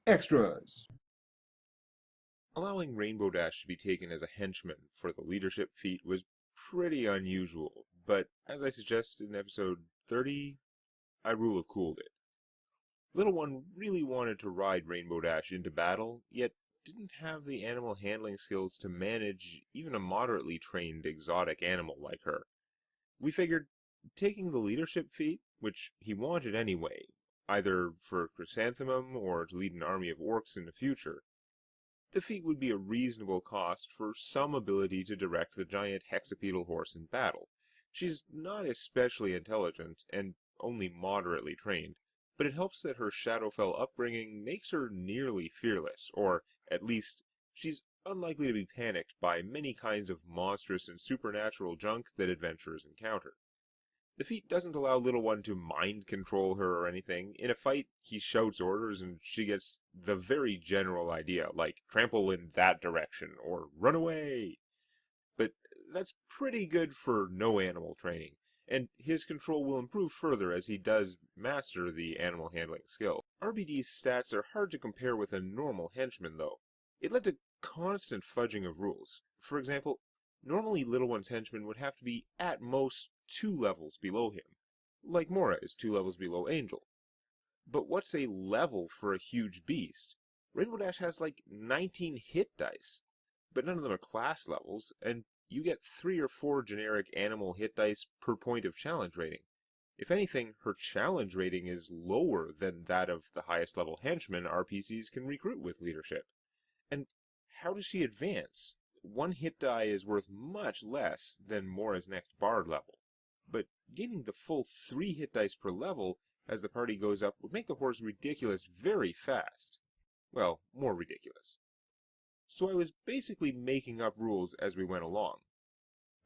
Extras. Allowing Rainbowdash to be taken as a henchman for the leadership feat was pretty unusual, but as I suggested in episode 30, I rule of cooled it. Little One really wanted to ride Rainbowdash into battle, yet didn't have the animal handling skills to manage even a moderately trained exotic animal like her. We figured taking the leadership feat, which he wanted anyway, either for Chrysanthemum or to lead an army of orcs in the future, the feat would be a reasonable cost for some ability to direct the giant hexapedal horse in battle. She's not especially intelligent, and only moderately trained, but it helps that her Shadowfell upbringing makes her nearly fearless, or, at least, she's unlikely to be panicked by many kinds of monstrous and supernatural junk that adventurers encounter. The feat doesn't allow Little One to mind control her or anything. In a fight, he shouts orders and she gets the very general idea, like trample in that direction or run away. But that's pretty good for no animal training, and his control will improve further as he does master the animal handling skill. RBD's stats are hard to compare with a normal henchman, though. It led to constant fudging of rules. For example, normally Little One's henchman would have to be at most 2 levels below him, like Mora is 2 levels below Angel. But what's a level for a huge beast? Rainbowdash has like 19 hit dice, but none of them are class levels, and you get 3 or 4 generic animal hit dice per point of challenge rating. If anything, her challenge rating is lower than that of the highest level henchmen RPCs can recruit with leadership. And how does she advance? 1 hit die is worth much less than Mora's next bard level. But gaining the full 3 hit dice per level as the party goes up would make the horse ridiculous very fast. Well, more ridiculous. So I was basically making up rules as we went along.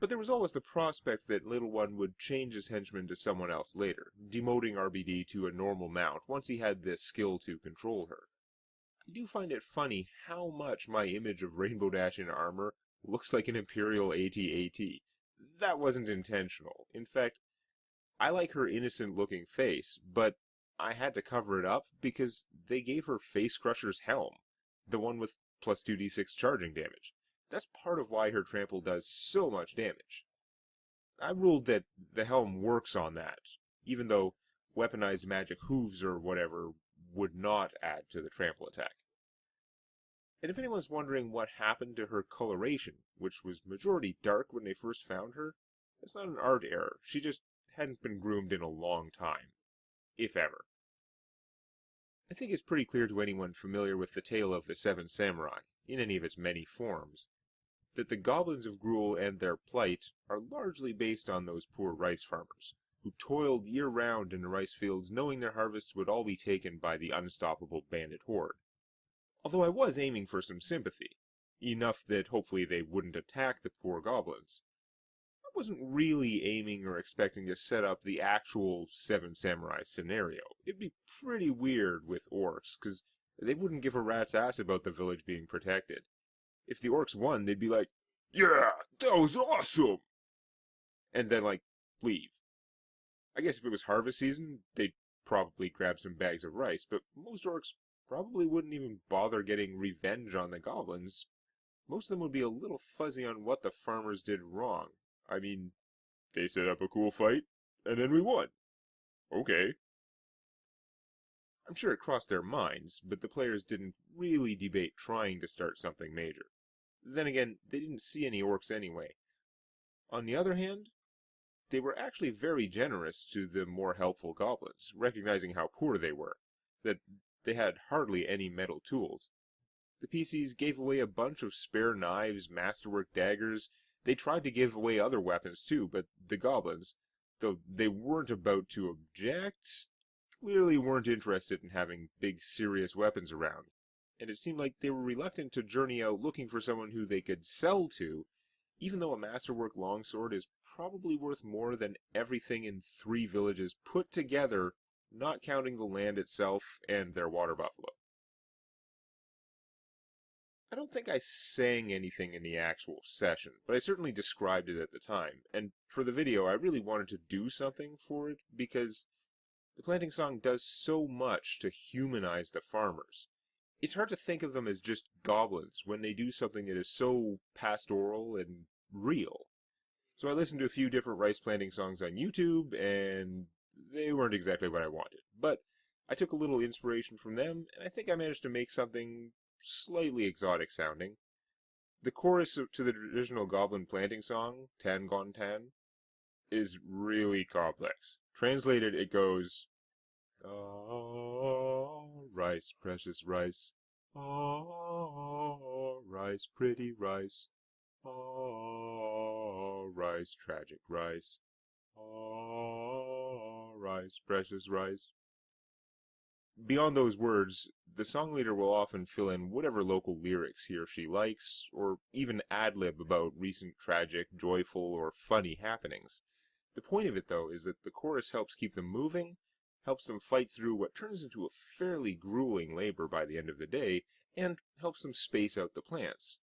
But there was always the prospect that Little One would change his henchman to someone else later, demoting RBD to a normal mount once he had the skill to control her. I do find it funny how much my image of Rainbowdash in armor looks like an Imperial AT-AT. That wasn't intentional. In fact, I like her innocent-looking face, but I had to cover it up because they gave her Face Crusher's helm, the one with plus 2d6 charging damage. That's part of why her trample does so much damage. I ruled that the helm works on that, even though weaponized magic hooves or whatever would not add to the trample attack. And if anyone's wondering what happened to her coloration, which was majority dark when they first found her, that's not an art error. She just hadn't been groomed in a long time. If ever. I think it's pretty clear to anyone familiar with the tale of the Seven Samurai, in any of its many forms, that the goblins of Gruel and their plight are largely based on those poor rice farmers, who toiled year-round in the rice fields knowing their harvests would all be taken by the unstoppable bandit horde. Although I was aiming for some sympathy, enough that hopefully they wouldn't attack the poor goblins. I wasn't really aiming or expecting to set up the actual Seven Samurai scenario. It'd be pretty weird with orcs, 'cause they wouldn't give a rat's ass about the village being protected. If the orcs won, they'd be like, "Yeah, that was awesome!" and then, like, leave. I guess if it was harvest season, they'd probably grab some bags of rice, but most orcs probably wouldn't even bother getting revenge on the goblins. Most of them would be a little fuzzy on what the farmers did wrong. I mean, they set up a cool fight, and then we won. Okay. I'm sure it crossed their minds, but the players didn't really debate trying to start something major. Then again, they didn't see any orcs anyway. On the other hand, they were actually very generous to the more helpful goblins, recognizing how poor they were, that they had hardly any metal tools. The PCs gave away a bunch of spare knives, masterwork daggers. They tried to give away other weapons too, but the goblins, though they weren't about to object, clearly weren't interested in having big, serious weapons around. And it seemed like they were reluctant to journey out looking for someone who they could sell to, even though a masterwork longsword is probably worth more than everything in 3 villages put together, not counting the land itself and their water buffalo. I don't think I sang anything in the actual session, but I certainly described it at the time. And for the video, I really wanted to do something for it because the planting song does so much to humanize the farmers. It's hard to think of them as just goblins when they do something that is so pastoral and real. So I listened to a few different rice planting songs on YouTube, and they weren't exactly what I wanted. But I took a little inspiration from them, and I think I managed to make something slightly exotic sounding. The chorus to the traditional goblin planting song, Tan Gon Tan, is really complex. Translated, it goes, "Ah, rice, precious rice. Ah, rice, pretty rice. Ah, rice, tragic rice. Ah, rice, precious rice." Beyond those words, the song leader will often fill in whatever local lyrics he or she likes, or even ad-lib about recent tragic, joyful, or funny happenings. The point of it, though, is that the chorus helps keep them moving, helps them fight through what turns into a fairly grueling labor by the end of the day, and helps them space out the plants.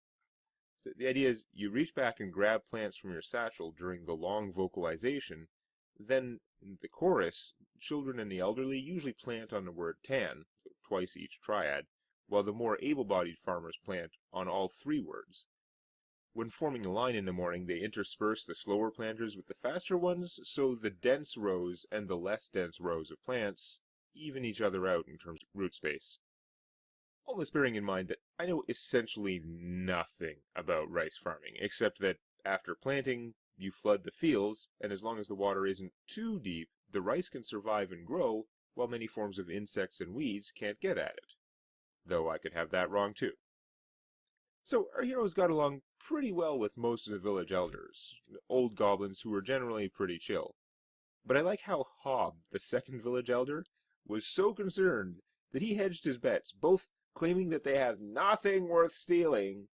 So the idea is you reach back and grab plants from your satchel during the long vocalization, then in the chorus, children and the elderly usually plant on the word tan, so twice each triad, while the more able-bodied farmers plant on all three words. When forming a line in the morning, they intersperse the slower planters with the faster ones, so the dense rows and the less dense rows of plants even each other out in terms of root space. All this bearing in mind that I know essentially nothing about rice farming, except that after planting, you flood the fields, and as long as the water isn't too deep, the rice can survive and grow, while many forms of insects and weeds can't get at it. Though I could have that wrong too. So our heroes got along pretty well with most of the village elders, old goblins who were generally pretty chill. But I like how Hob, the second village elder, was so concerned that he hedged his bets, both claiming that they have nothing worth stealing,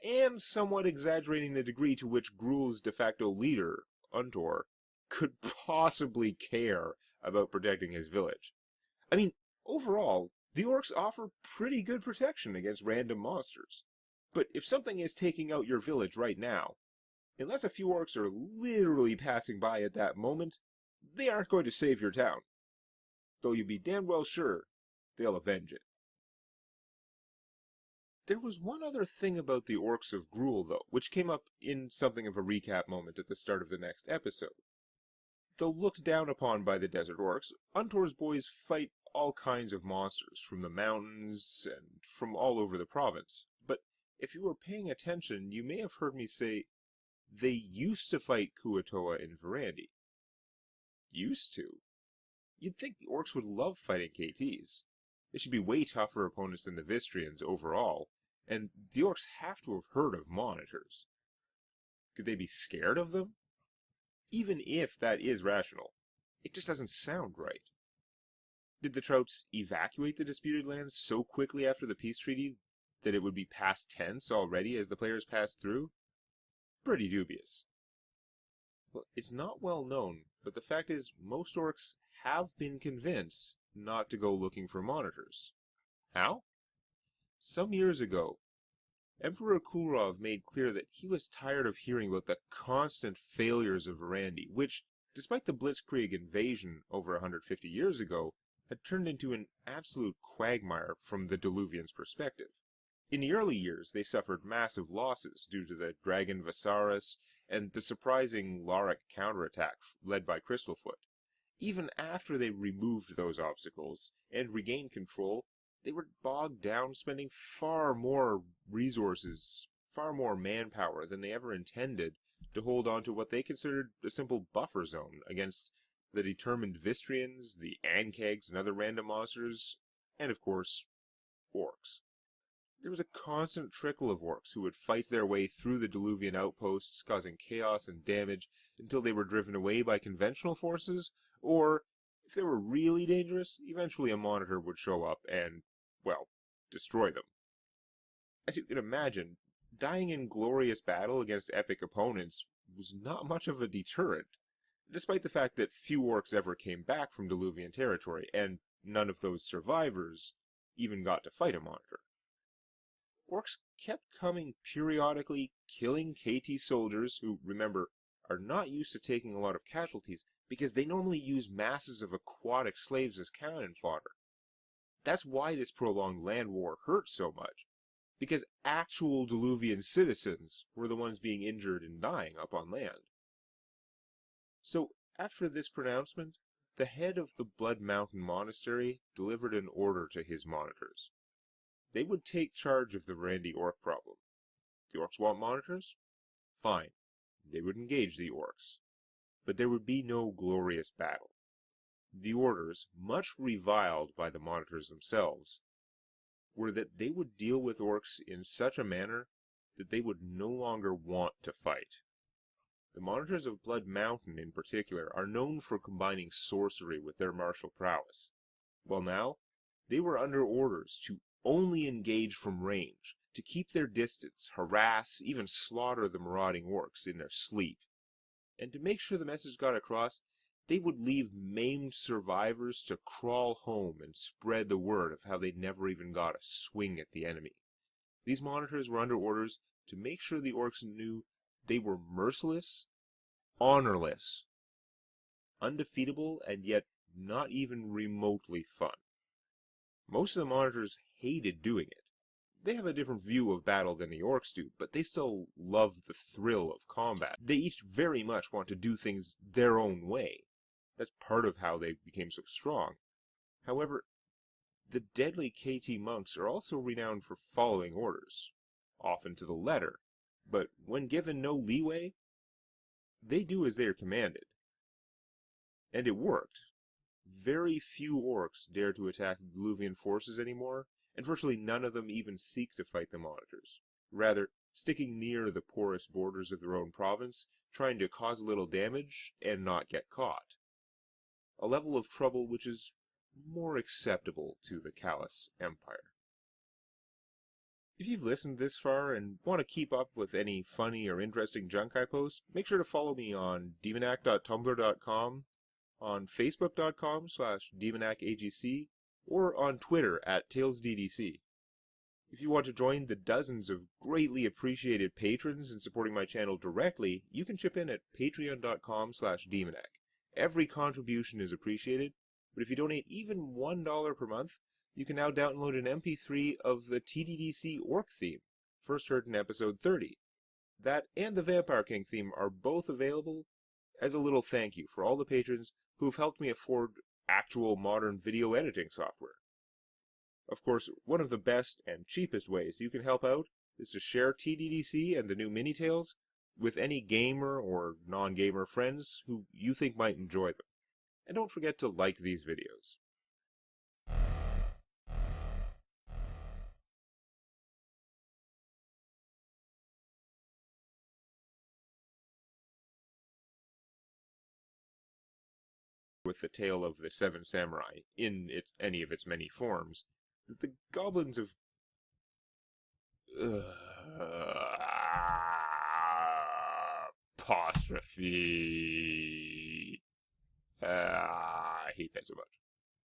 and somewhat exaggerating the degree to which Gruel's de facto leader, Untor, could possibly care about protecting his village. I mean, overall, the orcs offer pretty good protection against random monsters. But if something is taking out your village right now, unless a few orcs are literally passing by at that moment, they aren't going to save your town. Though you'd be damn well sure they'll avenge it. There was one other thing about the Orcs of Gruel, though, which came up in something of a recap moment at the start of the next episode. Though looked down upon by the Desert Orcs, Untor's boys fight all kinds of monsters from the mountains and from all over the province. But if you were paying attention, you may have heard me say they used to fight Kuatoa and Verandi. Used to? You'd think the Orcs would love fighting KTs. They should be way tougher opponents than the Vistrians overall, and the Orcs have to have heard of monitors. Could they be scared of them? Even if that is rational, it just doesn't sound right. Did the Trouts evacuate the disputed lands so quickly after the peace treaty that it would be past tense already as the players passed through? Pretty dubious. Well, it's not well known, but the fact is most Orcs have been convinced not to go looking for monitors. How? Some years ago, Emperor Kulrov made clear that he was tired of hearing about the constant failures of Verandi, which, despite the Blitzkrieg invasion over 150 years ago, had turned into an absolute quagmire from the Diluvians' perspective. In the early years, they suffered massive losses due to the Dragon Viserys and the surprising Lauric counterattack led by Crystalfoot. Even after they removed those obstacles and regained control, they were bogged down spending far more resources, far more manpower than they ever intended to hold on to what they considered a simple buffer zone against the determined Vistrians, the Ankegs, and other random monsters, and of course, orcs. There was a constant trickle of orcs who would fight their way through the Diluvian outposts, causing chaos and damage until they were driven away by conventional forces, or, if they were really dangerous, eventually a monitor would show up and, well, destroy them. As you can imagine, dying in glorious battle against epic opponents was not much of a deterrent, despite the fact that few orcs ever came back from Diluvian territory, and none of those survivors even got to fight a monitor. Orcs kept coming periodically, killing KT soldiers who, remember, are not used to taking a lot of casualties because they normally use masses of aquatic slaves as cannon fodder. That's why this prolonged land war hurt so much, because actual Diluvian citizens were the ones being injured and dying up on land. So, after this pronouncement, the head of the Blood Mountain Monastery delivered an order to his monitors. They would take charge of the Randy Orc problem. The Orcs want monitors? Fine. They would engage the Orcs. But there would be no glorious battle. The orders, much reviled by the monitors themselves, were that they would deal with Orcs in such a manner that they would no longer want to fight. The monitors of Blood Mountain, in particular, are known for combining sorcery with their martial prowess. Well now, they were under orders to only engage from range, to keep their distance, harass, even slaughter the marauding Orcs in their sleep. And to make sure the message got across, they would leave maimed survivors to crawl home and spread the word of how they'd never even got a swing at the enemy. These monitors were under orders to make sure the Orcs knew they were merciless, honorless, undefeatable, and yet not even remotely fun. Most of the monitors hated doing it. They have a different view of battle than the Orcs do, but they still love the thrill of combat. They each very much want to do things their own way. That's part of how they became so strong. However, the deadly KT monks are also renowned for following orders, often to the letter, but when given no leeway, they do as they are commanded. And it worked. Very few Orcs dare to attack the Diluvian forces anymore, and virtually none of them even seek to fight the monitors. Rather, sticking near the porous borders of their own province, trying to cause a little damage and not get caught. A level of trouble which is more acceptable to the Callous Empire. If you've listened this far and want to keep up with any funny or interesting junk I post, make sure to follow me on demonac.tumblr.com, on facebook.com/demonacagc, or on Twitter @TailsDDC. If you want to join the dozens of greatly appreciated patrons in supporting my channel directly, you can chip in at patreon.com/demonac. Every contribution is appreciated, but if you donate even $1 per month, you can now download an MP3 of the TDDC Orc theme, first heard in episode 30. That and the Vampire King theme are both available as a little thank you for all the patrons who've helped me afford actual modern video editing software. Of course, one of the best and cheapest ways you can help out is to share TDDC and the new mini-tales with any gamer or non-gamer friends who you think might enjoy them. And don't forget to like these videos. With the tale of the Seven Samurai, in any of its many forms, that the goblins of... apostrophe... I hate that so much.